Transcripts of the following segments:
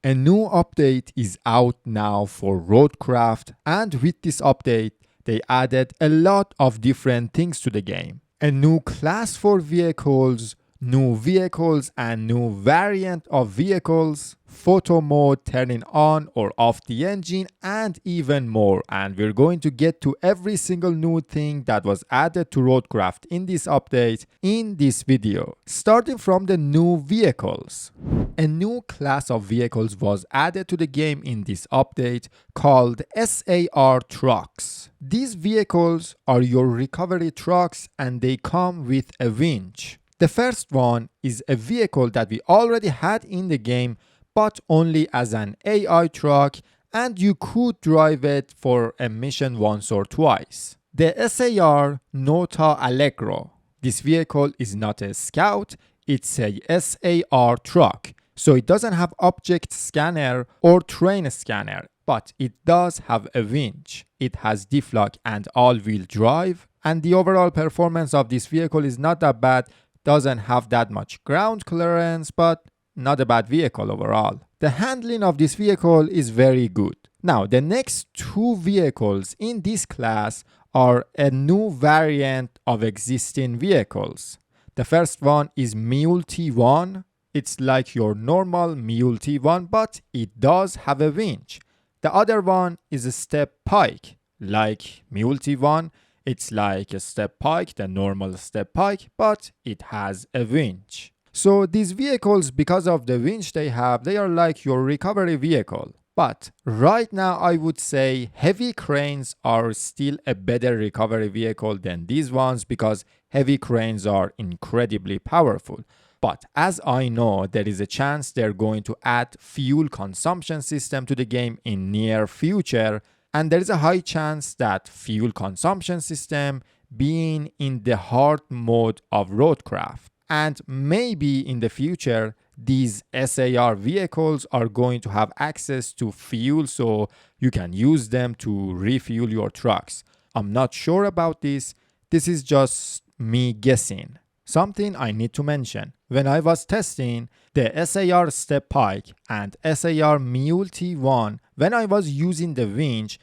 A new update is out now for RoadCraft, and with this update, they added a lot of different things to the game. A new class for vehicles, new vehicles and new variant of vehicles, photo mode turning on or off the engine, and even more. And we're going to get to every single new thing that was added to RoadCraft in this update in this video. Starting from the new vehicles. A new class of vehicles was added to the game in this update called SAR trucks. These vehicles are your recovery trucks and they come with a winch. The first one is a vehicle that we already had in the game, but only as an AI truck, and you could drive it for a mission once or twice. The SAR Nota Allegro. This vehicle is not a scout, it's a SAR truck. So it doesn't have object scanner or train scanner, but it does have a winch. It has diff lock and all-wheel drive, and the overall performance of this vehicle is not that bad. Doesn't have that much ground clearance, but not a bad vehicle overall. The handling of this vehicle is very good. Now, the next two vehicles in this class are a new variant of existing vehicles. The first one is Mule T1. It's like your normal Mule T1, but it does have a winch. The other one is a step pike. Like Mule T1, it's like a step pike, the normal step pike, but it has a winch. So these vehicles, because of the winch they have, they are like your recovery vehicle. But right now I would say heavy cranes are still a better recovery vehicle than these ones because heavy cranes are incredibly powerful. But as I know, there is a chance they're going to add fuel consumption system to the game in near future, and there is a high chance that fuel consumption system being in the hard mode of RoadCraft. And maybe in the future, these SAR vehicles are going to have access to fuel so you can use them to refuel your trucks. I'm not sure about this. This is just me guessing. Something I need to mention. When I was testing the SAR Step Pike and SAR Mule T1, when I was using the winch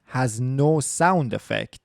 has no sound effect.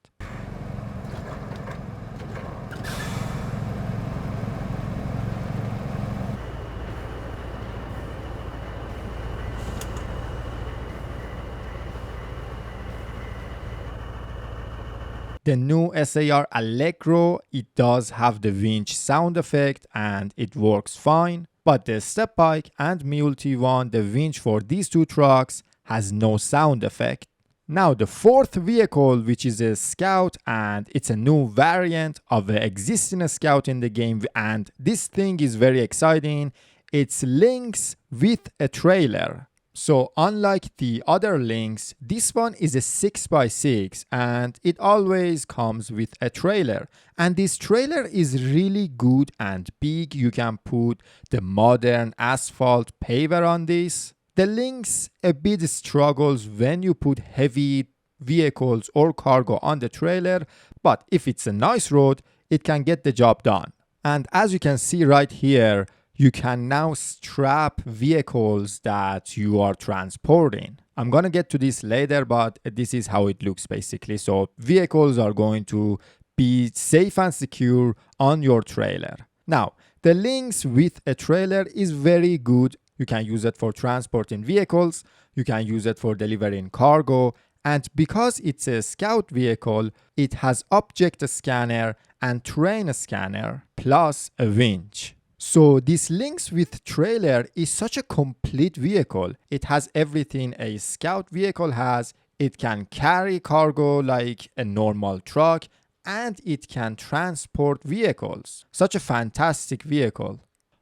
The new SAR Allegro, it does have the winch sound effect and it works fine. But the Step Pike and Mule T1, the winch for these two trucks has no sound effect. Now the fourth vehicle, which is a Scout, and it's a new variant of the existing Scout in the game, and this thing is very exciting. It's Lynx with a trailer. So unlike the other Lynx, this one is a 6x6 and it always comes with a trailer. And this trailer is really good and big. You can put the modern asphalt paver on this. The Lynx a bit struggles when you put heavy vehicles or cargo on the trailer, but if it's a nice road, it can get the job done. And as you can see right here, you can now strap vehicles that you are transporting. I'm gonna get to this later, but this is how it looks basically. So vehicles are going to be safe and secure on your trailer. Now, the Lynx with a trailer is very good. You can use it for transporting vehicles. You can use it for delivering cargo. And because it's a scout vehicle, it has object scanner and terrain scanner plus a winch. So this Lynx with trailer is such a complete vehicle. It has everything a scout vehicle has. It can carry cargo like a normal truck and it can transport vehicles. Such a fantastic vehicle.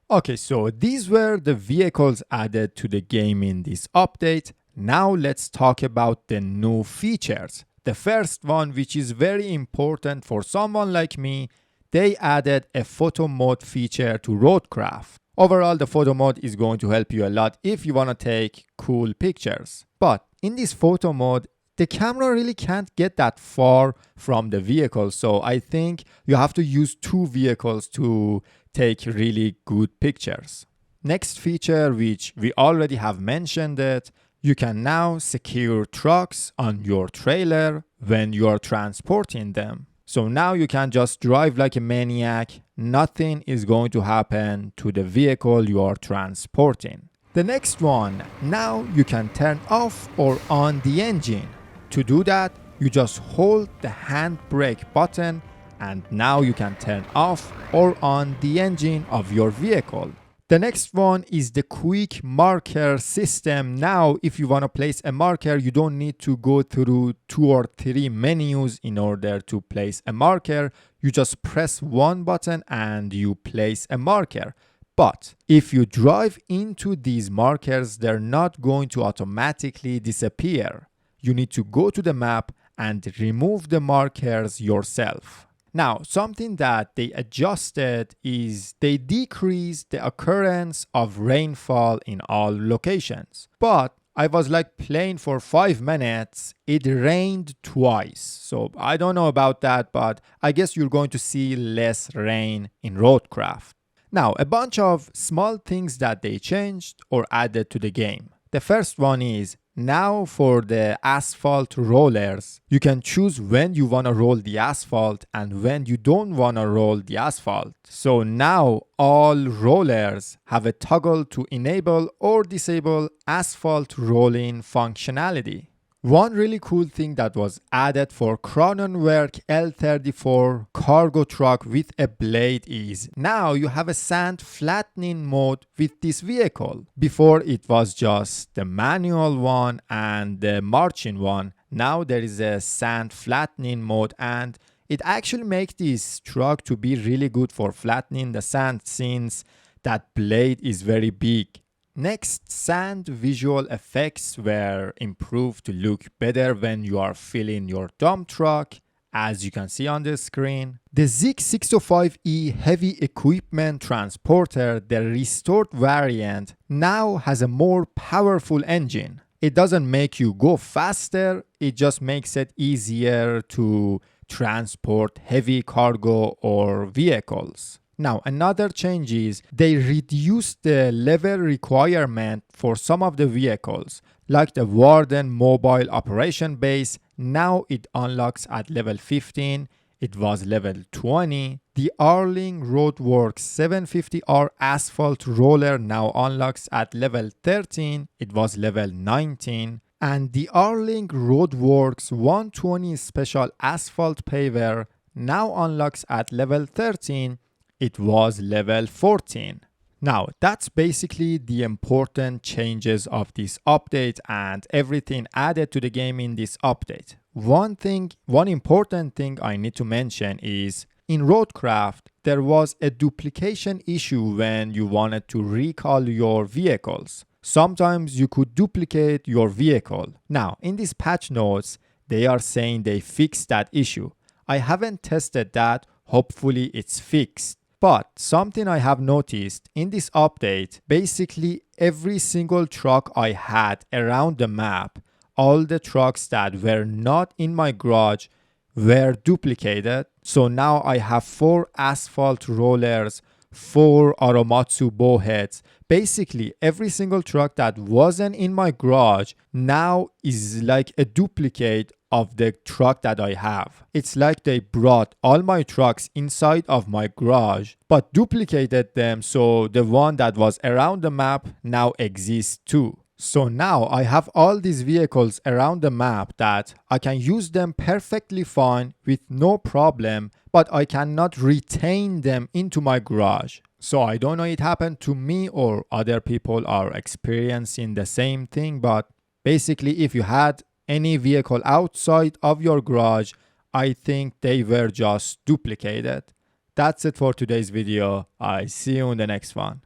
Okay, so these were the vehicles added to the game in this update. Now let's talk about the new features. The first one, which is very important for someone like me, they added a photo mode feature to RoadCraft. Overall, the photo mode is going to help you a lot if you want to take cool pictures. But in this photo mode, the camera really can't get that far from the vehicle. So I think you have to use two vehicles to take really good pictures. Next feature, which we already have mentioned it, you can now secure trucks on your trailer when you are transporting them. So now you can just drive like a maniac. Nothing is going to happen to the vehicle you are transporting. The next one, now you can turn off or on the engine. To do that, you just hold the handbrake button and now you can turn off or on the engine of your vehicle. The next one is the quick marker system. Now, if you want to place a marker, you don't need to go through 2 or 3 menus in order to place a marker. You just press one button and you place a marker. But if you drive into these markers, they're not going to automatically disappear. You need to go to the map and remove the markers yourself. Now, something that they adjusted is they decreased the occurrence of rainfall in all locations. But I was like playing for 5 minutes, it rained twice. So I don't know about that, but I guess you're going to see less rain in RoadCraft. Now, a bunch of small things that they changed or added to the game. The first one is now for the asphalt rollers, you can choose when you want to roll the asphalt and when you don't want to roll the asphalt. So now all rollers have a toggle to enable or disable asphalt rolling functionality. One really cool thing that was added for Kronenwerk L34 cargo truck with a blade is now you have a sand flattening mode with this vehicle. Before it was just the manual one and the marching one. Now there is a sand flattening mode and it actually makes this truck to be really good for flattening the sand since that blade is very big. Next, sand visual effects were improved to look better when you are filling your dump truck, as you can see on the screen. The Zik 605E heavy equipment transporter, the restored variant, now has a more powerful engine. It doesn't make you go faster, it just makes it easier to transport heavy cargo or vehicles. Now, another change is they reduced the level requirement for some of the vehicles, like the Warden Mobile Operation Base. Now it unlocks at level 15. It was level 20. The Arling Roadworks 750R Asphalt Roller now unlocks at level 13. It was level 19. And the Arling Roadworks 120 Special Asphalt Paver now unlocks at level 13. It was level 14. Now, that's basically the important changes of this update and everything added to the game in this update. One important thing I need to mention is in RoadCraft, there was a duplication issue when you wanted to recall your vehicles. Sometimes you could duplicate your vehicle. Now, in these patch notes, they are saying they fixed that issue. I haven't tested that. Hopefully it's fixed. But something I have noticed in this update, basically every single truck I had around the map, all the trucks that were not in my garage were duplicated. So now I have 4 asphalt rollers, 4 Aramatsu bowheads. Basically every single truck that wasn't in my garage now is like a duplicate of the truck that I have. It's like they brought all my trucks inside of my garage but duplicated them, so the one that was around the map now exists too. So now I have all these vehicles around the map that I can use them perfectly fine with no problem, but I cannot retain them into my garage. So I don't know it happened to me or other people are experiencing the same thing, but basically if you had any vehicle outside of your garage, I think they were just duplicated. That's it for today's video. I see you in the next one.